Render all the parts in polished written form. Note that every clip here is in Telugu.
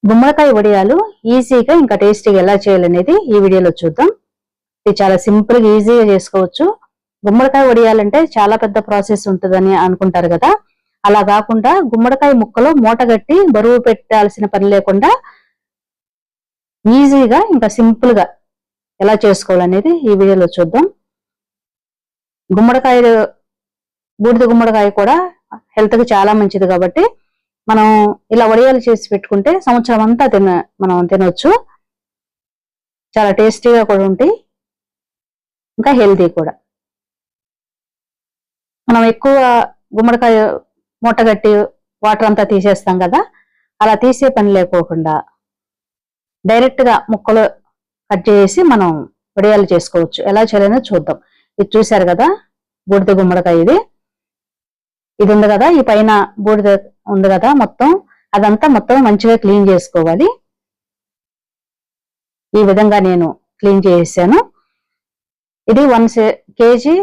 గుమ్మడికాయ వడియాలు ఈజీగా ఇంకా టేస్టీగా ఎలా చేయాలనేది ఈ వీడియోలో చూద్దాం. ఇది చాలా సింపుల్ గా ఈజీగా చేసుకోవచ్చు. గుమ్మడికాయ వడియాలంటే చాలా పెద్ద ప్రాసెస్ ఉంటుందని అనుకుంటారు కదా. అలా కాకుండా గుమ్మడికాయ ముక్కలు మూటగట్టి బరువు పెట్టాల్సిన పని లేకుండా ఈజీగా ఇంకా సింపుల్ గా ఎలా చేసుకోవాలనేది ఈ వీడియోలో చూద్దాం. గుమ్మడికాయ, బూడిద గుమ్మడికాయ కూడా హెల్త్ కి చాలా మంచిది కాబట్టి మనం ఇలా వడియాలు చేసి పెట్టుకుంటే సంవత్సరం అంతా మనం తినొచ్చు. చాలా టేస్టీగా కూడా ఉంటాయి, ఇంకా హెల్తీ కూడా. మనం ఎక్కువ గుమ్మడికాయ మూటగట్టి వాటర్ అంతా తీసేస్తాం కదా, అలా తీసే పని లేకోకుండా డైరెక్ట్ గా ముక్కలు కట్ చేసి మనం వడియాలు చేసుకోవచ్చు. ఎలా చేయాలనో చూద్దాం. ఇది చూశారు కదా, బూడిద గుమ్మడికాయ ఇది ఉంది కదా, ఈ పైన బూడిద ఉంది కదా, అదంతా మొత్తం మంచిగా క్లీన్ చేసుకోవాలి. ఈ విధంగా నేను క్లీన్ చేసాను. ఇది 1 కేజీ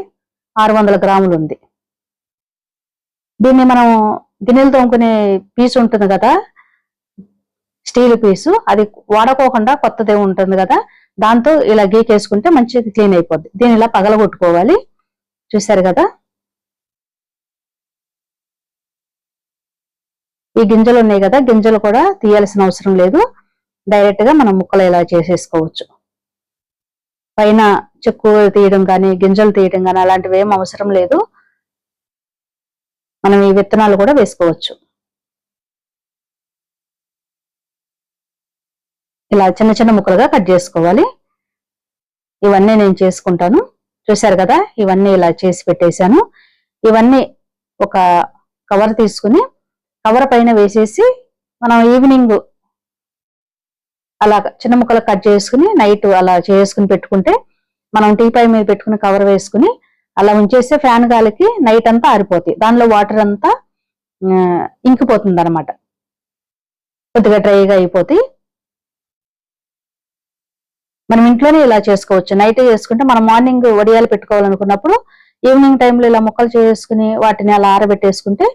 600 గ్రాములు ఉంది. దీన్ని మనం గిన్నెలు తోముకునే పీసు ఉంటుంది కదా, స్టీల్ పీసు, అది వాడుకోకుండా కొత్తదే ఉంటుంది కదా, దాంతో ఇలా గీకేసుకుంటే మంచిగా క్లీన్ అయిపోద్ది. దీన్ని ఇలా పగలగొట్టుకోవాలి. చూసారు కదా, ఈ గింజలు ఉన్నాయి కదా, గింజలు కూడా తీయాల్సిన అవసరం లేదు. డైరెక్ట్ గా మనం ముక్కలు ఇలా చేసేసుకోవచ్చు. పైన చెక్కు తీయడం కానీ గింజలు తీయడం కానీ అలాంటివి ఏం అవసరం లేదు. మనం ఈ విత్తనాలు కూడా వేసుకోవచ్చు. ఇలా చిన్న చిన్న ముక్కలుగా కట్ చేసుకోవాలి. ఇవన్నీ నేను చేసుకుంటాను. చూశారు కదా, ఇవన్నీ ఇలా చేసి పెట్టేశాను. ఇవన్నీ ఒక కవర్ తీసుకుని కవర్ పైన వేసేసి మనం ఈవినింగ్ అలా చిన్న ముక్కలు కట్ చేసుకుని నైట్ అలా చేసుకుని పెట్టుకుంటే, మనం టీపాయ్ మీద పెట్టుకుని కవర్ వేసుకుని అలా ఉంచేస్తే ఫ్యాన్ గాలికి నైట్ అంతా ఆరిపోతాయి. దానిలో వాటర్ అంతా ఇంకిపోతుంది అనమాట, కొద్దిగా డ్రైగా అయిపోతాయి. మనం ఇంట్లోనే ఇలా చేసుకోవచ్చు. నైట్ చేసుకుంటే మనం మార్నింగ్ వడియాలు పెట్టుకోవాలనుకున్నప్పుడు ఈవినింగ్ టైంలో ఇలా ముక్కలు చేసుకుని వాటిని అలా ఆరబెట్టేసుకుంటే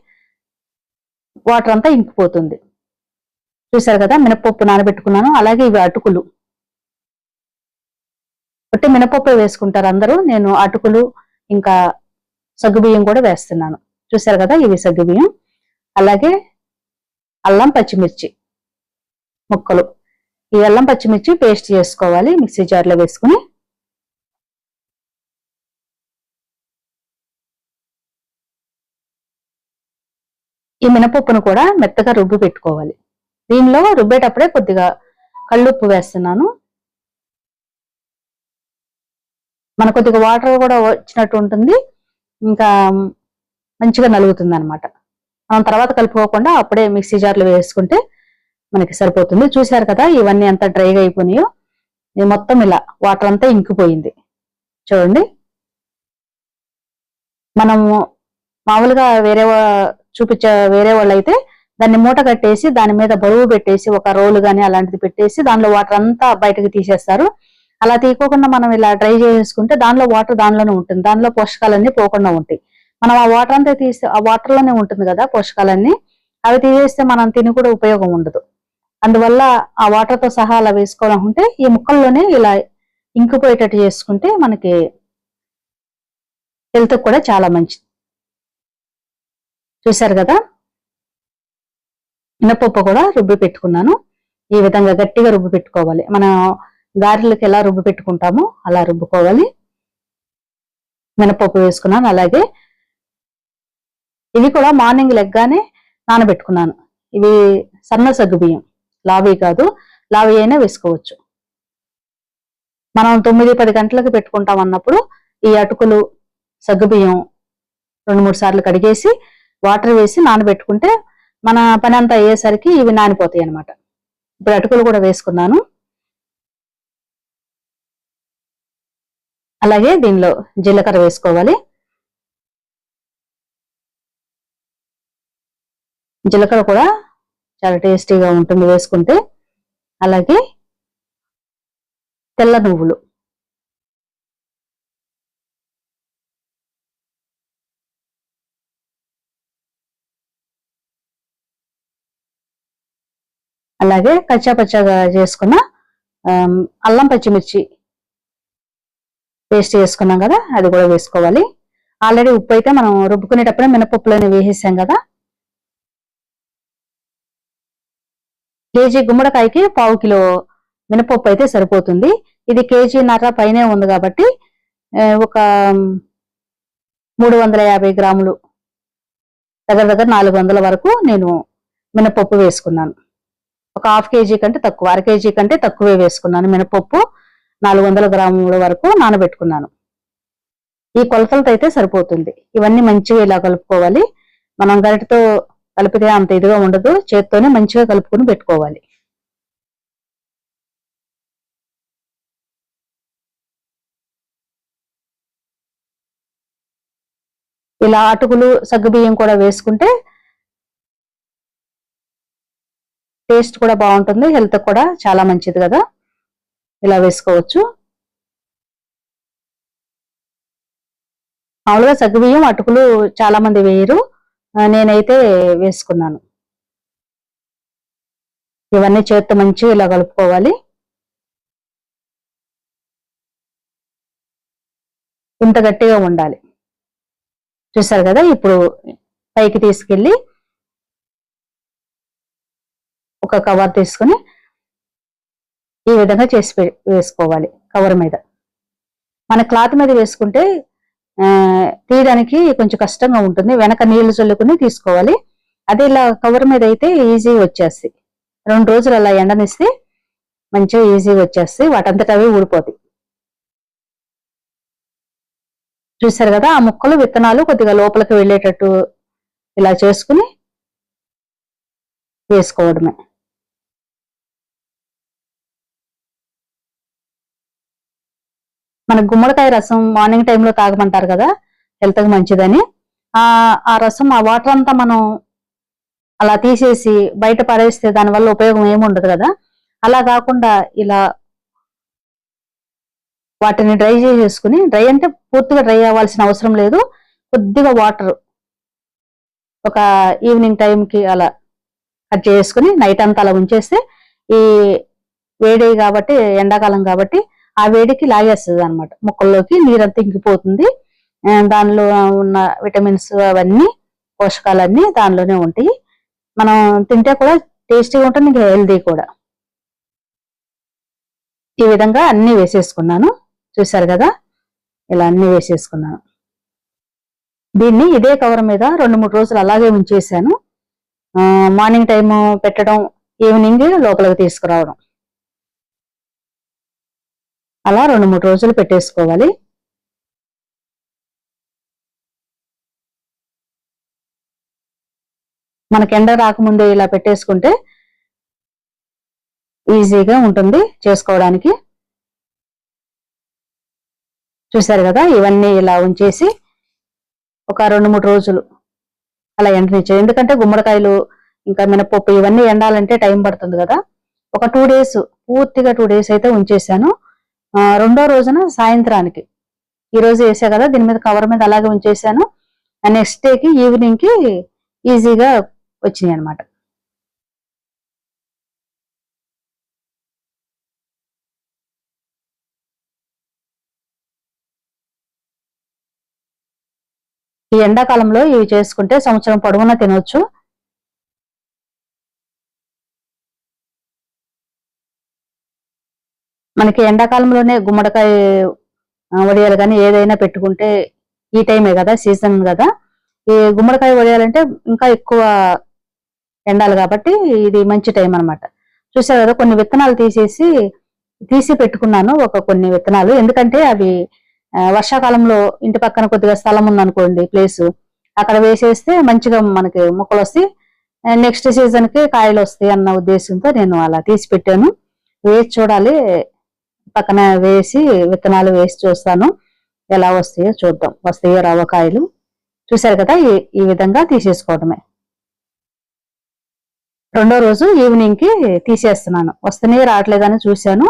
వాటర్ అంతా ఇంకిపోతుంది. చూసారు కదా, మినపప్పు నానబెట్టుకున్నాను. అలాగే ఇవి అటుకులు, బట్టి మినపప్పు వేసుకుంటారు అందరూ. నేను అటుకులు ఇంకా సగ్గుబియ్యం కూడా వేస్తున్నాను. చూసారు కదా, ఇవి సగ్గుబియ్యం. అలాగే అల్లం పచ్చిమిర్చి ముక్కలు, ఈ అల్లం పచ్చిమిర్చి పేస్ట్ చేసుకోవాలి మిక్సీ జార్లో వేసుకుని. ఈ మినపప్పును కూడా మెత్తగా రుబ్బు పెట్టుకోవాలి. దీనిలో రుబ్బేటప్పుడే కొద్దిగా కళ్ళుప్పు వేస్తున్నాను. మన కొద్దిగా వాటర్ కూడా వచ్చినట్టు ఉంటుంది, ఇంకా మంచిగా నలుగుతుంది అనమాట. మనం తర్వాత కలుపుకోకుండా అప్పుడే మిక్సీ జార్లో వేసుకుంటే మనకి సరిపోతుంది. చూశారు కదా, ఇవన్నీ అంతా డ్రైగా అయిపోయినాయో, మొత్తం ఇలా వాటర్ అంతా ఇంకిపోయింది. చూడండి, మనము మామూలుగా వేరే వాళ్ళు అయితే దాన్ని మూట కట్టేసి దాని మీద బరువు పెట్టేసి ఒక రోలు కానీ అలాంటిది పెట్టేసి దానిలో వాటర్ అంతా బయటకు తీసేస్తారు. అలా తీయకోకుండా మనం ఇలా డ్రై చేసుకుంటే దానిలో వాటర్ దానిలోనే ఉంటుంది, దానిలో పోషకాలన్నీ పోకుండా ఉంటాయి. మనం ఆ వాటర్ అంతా తీస్తే ఆ వాటర్ లోనే ఉంటుంది కదా పోషకాలన్నీ, అవి తీసేస్తే మనం తిని కూడా ఉపయోగం ఉండదు. అందువల్ల ఆ వాటర్ తో సహా అలా వేసుకోవాలనుకుంటే ఈ ముక్కల్లోనే ఇలా ఇంకిపోయేటట్టు చేసుకుంటే మనకి హెల్త్ కూడా చాలా మంచిది. చూశారు కదా, మినపప్పు కూడా రుబ్బి పెట్టుకున్నాను. ఈ విధంగా గట్టిగా రుబ్బి పెట్టుకోవాలి. మనం గారెలకు ఎలా రుబ్బి పెట్టుకుంటామో అలా రుబ్బుకోవాలి. మినపప్పు వేసుకున్నాను. అలాగే ఇవి కూడా మార్నింగ్ లెగ్గానే నానబెట్టుకున్నాను. ఇవి సన్న సగ్గు బియ్యం, లావీ కాదు, లావీ అయినా వేసుకోవచ్చు. మనం 9-10 గంటలకు పెట్టుకుంటాం అన్నప్పుడు ఈ అటుకులు సగ్గుబియ్యం 2-3 సార్లు కడిగేసి వాటర్ వేసి నానబెట్టుకుంటే మన పని అంతా అయ్యేసరికి ఇవి నానిపోతాయి అన్నమాట. ఇప్పుడు అటుకులు కూడా వేసుకున్నాను. అలాగే దీనిలో జీలకర్ర వేసుకోవాలి. జీలకర్ర కూడా చాలా టేస్టీగా ఉంటుంది వేసుకుంటే. అలాగే తెల్ల నువ్వులు, అలాగే కచ్చాపచ్చాగా చేసుకున్న అల్లం పచ్చిమిర్చి పేస్ట్ చేసుకున్నాం కదా, అది కూడా వేసుకోవాలి. ఆల్రెడీ ఉప్పు అయితే మనం రుబ్బుకునేటప్పుడే మినపప్పులోనే వేసేసాం కదా. కేజీ గుమ్మడికాయకి 1/2 కిలో మినపప్పు అయితే సరిపోతుంది. ఇది కేజీన్నర పైనే ఉంది కాబట్టి ఒక 350 గ్రాములు, దగ్గర 400 వరకు నేను మినపప్పు వేసుకున్నాను. ఒక 1/2 కేజీ కంటే తక్కువ, 1/2 కేజీ కంటే తక్కువే వేసుకున్నాను మినపప్పు. 400 గ్రాముల వరకు నానబెట్టుకున్నాను. ఈ కొలతలతో అయితే సరిపోతుంది. ఇవన్నీ మంచిగా ఇలా కలుపుకోవాలి. మనం గరిటతో కలిపితే అంత ఇదిగా ఉండదు, చేత్తోనే మంచిగా కలుపుకుని పెట్టుకోవాలి. ఇలా అటుకులు సగ్గుబియ్యం కూడా వేసుకుంటే టేస్ట్ కూడా బాగుంటుంది, హెల్త్ కూడా చాలా మంచిది కదా. ఇలా వేసుకోవచ్చు. మామూలుగా సగ్గుబియ్యం అటుకులు చాలా మంది వేయరు, నేనైతే వేసుకున్నాను. ఇవన్నీ చేత్తో మంచిగా ఇలా కలుపుకోవాలి. ఇంత గట్టిగా ఉండాలి. చూసారు కదా. ఇప్పుడు పైకి తీసుకెళ్ళి ఒక కవర్ తీసుకుని ఈ విధంగా చేసి వేసుకోవాలి. కవర్ మీద, మన క్లాత్ మీద వేసుకుంటే తీయడానికి కొంచెం కష్టంగా ఉంటుంది, వెనక నీళ్లు చల్లుకుని తీసుకోవాలి. అదే ఇలా కవర్ మీద అయితే ఈజీ వచ్చేస్తాయి. 2 రోజులు అలా ఎండనిస్తే మంచిగా ఈజీ వచ్చేస్తాయి, వాటంతట అవి ఊడిపోతాయి. చూసారు కదా. ఆ ముక్కలు విత్తనాలు కొద్దిగా లోపలికి వెళ్ళేటట్టు ఇలా చేసుకుని వేసుకోవడమే. మన గుమ్మడికాయ రసం మార్నింగ్ టైంలో తాగమంటారు కదా, హెల్త్కి మంచిదని. ఆ రసం, ఆ వాటర్ అంతా మనం అలా తీసేసి బయట పడేస్తే దానివల్ల ఉపయోగం ఏమి ఉండదు కదా. అలా కాకుండా ఇలా వాటిని డ్రై చేసేసుకుని, డ్రై అంటే పూర్తిగా డ్రై అవ్వాల్సిన అవసరం లేదు, కొద్దిగా వాటర్ ఒక ఈవినింగ్ టైంకి అలా కట్ చేసుకుని నైట్ అంతా అలా ఉంచేస్తే ఈ వేడి కాబట్టి, ఎండాకాలం కాబట్టి ఆ వేడికి లాగేస్తుంది అనమాట, ముక్కల్లోకి నీరంతా ఇంకిపోతుంది. దానిలో ఉన్న విటమిన్స్ అవన్నీ పోషకాలన్నీ దానిలోనే ఉంటాయి. మనం తింటే కూడా టేస్టీగా ఉంటుంది, ఇంకా హెల్దీ కూడా. ఈ విధంగా అన్ని వేసేసుకున్నాను. చూసారు కదా, ఇలా అన్ని వేసేసుకున్నాను. దీన్ని ఇదే కవర్ మీద 2-3 రోజులు అలాగే ఉంచేసాను. మార్నింగ్ టైము పెట్టడం, ఈవినింగ్ లోపలికి తీసుకురావడం, అలా 2-3 రోజులు పెట్టేసుకోవాలి. మనకి ఎండ రాకముందే ఇలా పెట్టేసుకుంటే ఈజీగా ఉంటుంది చేసుకోవడానికి. చూసారు కదా, ఇవన్నీ ఇలా ఉంచేసి ఒక 2-3 రోజులు అలా ఎండనిచ్చాను. ఎందుకంటే గుమ్మడికాయలు ఇంకా మినపప్పు ఇవన్నీ ఎండాలంటే టైం పడుతుంది కదా. ఒక 2 డేస్, పూర్తిగా 2 డేస్ అయితే ఉంచేసాను. రెండో రోజున సాయంత్రానికి, ఈ రోజు వేసా కదా, దీని మీద కవర్ మీద అలాగే ఉంచేసాను. నెక్స్ట్ డేకి ఈవినింగ్ కి ఈజీగా వచ్చినాయి అనమాట. ఈ ఎండాకాలంలో ఇవి చేసుకుంటే సంవత్సరం పొడవునా తినొచ్చు. మనకి ఎండాకాలంలోనే గుమ్మడికాయ వడియాలు కానీ ఏదైనా పెట్టుకుంటే ఈ టైమే కదా, సీజన్ కదా. ఈ గుమ్మడికాయ వడియాలంటే ఇంకా ఎక్కువ ఎండాలి కాబట్టి ఇది మంచి టైం అనమాట. చూసారు కదా, కొన్ని విత్తనాలు తీసి పెట్టుకున్నాను, కొన్ని విత్తనాలు. ఎందుకంటే అవి వర్షాకాలంలో ఇంటి పక్కన కొద్దిగా స్థలం ఉందనుకోండి, ప్లేసు, అక్కడ వేసేస్తే మంచిగా మనకి మొక్కలు వస్తాయి, నెక్స్ట్ సీజన్ కి కాయలు వస్తాయి అన్న ఉద్దేశంతో నేను అలా తీసి పెట్టాను. వేసి చూడాలి, పక్కన వేసి విత్తనాలు వేసి చూస్తాను ఎలా వస్తాయో చూద్దాం, వస్తాయో రావో కాయలు. చూసారు కదా, ఈ విధంగా తీసేసుకోవడమే. రెండో రోజు ఈవినింగ్ కి తీసేస్తున్నాను. వస్తేనే రావట్లేదని చూశాను.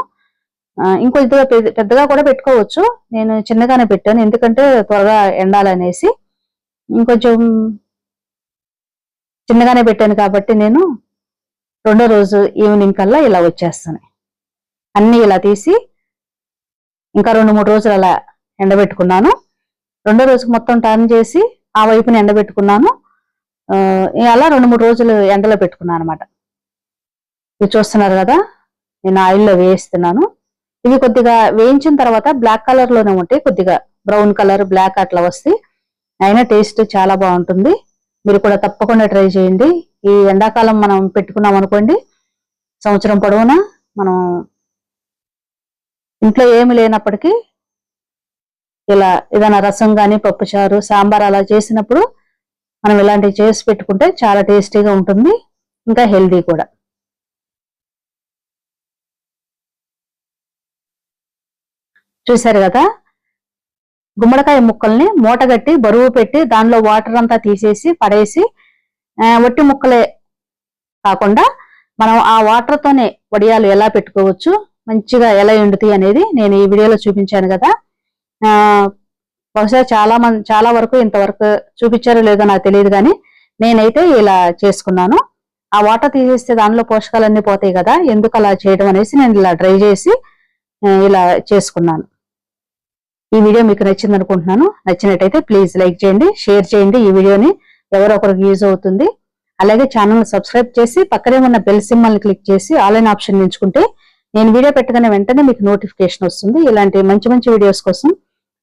ఇంకొద్దిగా పెద్దగా కూడా పెట్టుకోవచ్చు, నేను చిన్నగానే పెట్టాను ఎందుకంటే త్వరగా ఎండాలనేసి. ఇంకొంచెం చిన్నగానే పెట్టాను కాబట్టి నేను రెండో రోజు ఈవినింగ్ కల్లా ఇలా వచ్చేస్తాయి. అన్ని ఇలా తీసి ఇంకా 2-3 రోజులు అలా ఎండబెట్టుకున్నాను. రెండో రోజుకి మొత్తం టర్న్ చేసి ఆ వైపుని ఎండబెట్టుకున్నాను. అలా 2-3 రోజులు ఎండలో పెట్టుకున్నాను అనమాట. ఇవి చూస్తున్నారు కదా, నేను ఆయిల్లో వేయిస్తున్నాను. ఇవి కొద్దిగా వేయించిన తర్వాత బ్లాక్ కలర్ లోనే ఉంటాయి, కొద్దిగా బ్రౌన్ కలర్ బ్లాక్ అట్లా వస్తాయి. అయినా టేస్ట్ చాలా బాగుంటుంది. మీరు కూడా తప్పకుండా ట్రై చేయండి. ఈ ఎండాకాలం మనం పెట్టుకున్నాం అనుకోండి, సంవత్సరం పొడవునా మనం ఇంట్లో ఏమి లేనప్పటికీ ఇలా ఏదైనా రసం కానీ పప్పుచారు సాంబార్ అలా చేసినప్పుడు మనం ఇలాంటివి చేసి పెట్టుకుంటే చాలా టేస్టీగా ఉంటుంది, ఇంకా హెల్దీ కూడా. చూసారు కదా, గుమ్మడికాయ ముక్కల్ని మూటగట్టి బరువు పెట్టి దానిలో వాటర్ అంతా తీసేసి పడేసి ఒట్టి ముక్కలే కాకుండా మనం ఆ వాటర్ తోనే వడియాలు ఎలా పెట్టుకోవచ్చు, మంచిగా ఎలా ఎండుతాయి అనేది నేను ఈ వీడియోలో చూపించాను కదా. బహుశా చాలా వరకు ఇంతవరకు చూపించారో లేదో నాకు తెలియదు, కానీ నేనైతే ఇలా చేసుకున్నాను. ఆ వాటర్ తీసేస్తే దానిలో పోషకాలన్నీ పోతాయి కదా, ఎందుకు అలా చేయడం అనేసి నేను ఇలా డ్రై చేసి ఇలా చేసుకున్నాను. ఈ వీడియో మీకు నచ్చింది అనుకుంటున్నాను. నచ్చినట్టయితే ప్లీజ్ లైక్ చేయండి, షేర్ చేయండి. ఈ వీడియోని ఎవరో ఒకరికి యూజ్ అవుతుంది. అలాగే ఛానల్ సబ్స్క్రైబ్ చేసి పక్కనే ఉన్న బెల్ సింబల్ ని క్లిక్ చేసి ఆల్ ఇన్ ఆప్షన్ ఎంచుకుంటే నేను వీడియో పెట్టగానే వెంటనే మీకు నోటిఫికేషన్ వస్తుంది. ఇలాంటి మంచి మంచి వీడియోస్ కోసం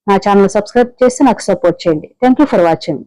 నా ఛానల్ సబ్స్క్రైబ్ చేసి నాకు సపోర్ట్ చేయండి. Thank you for watching.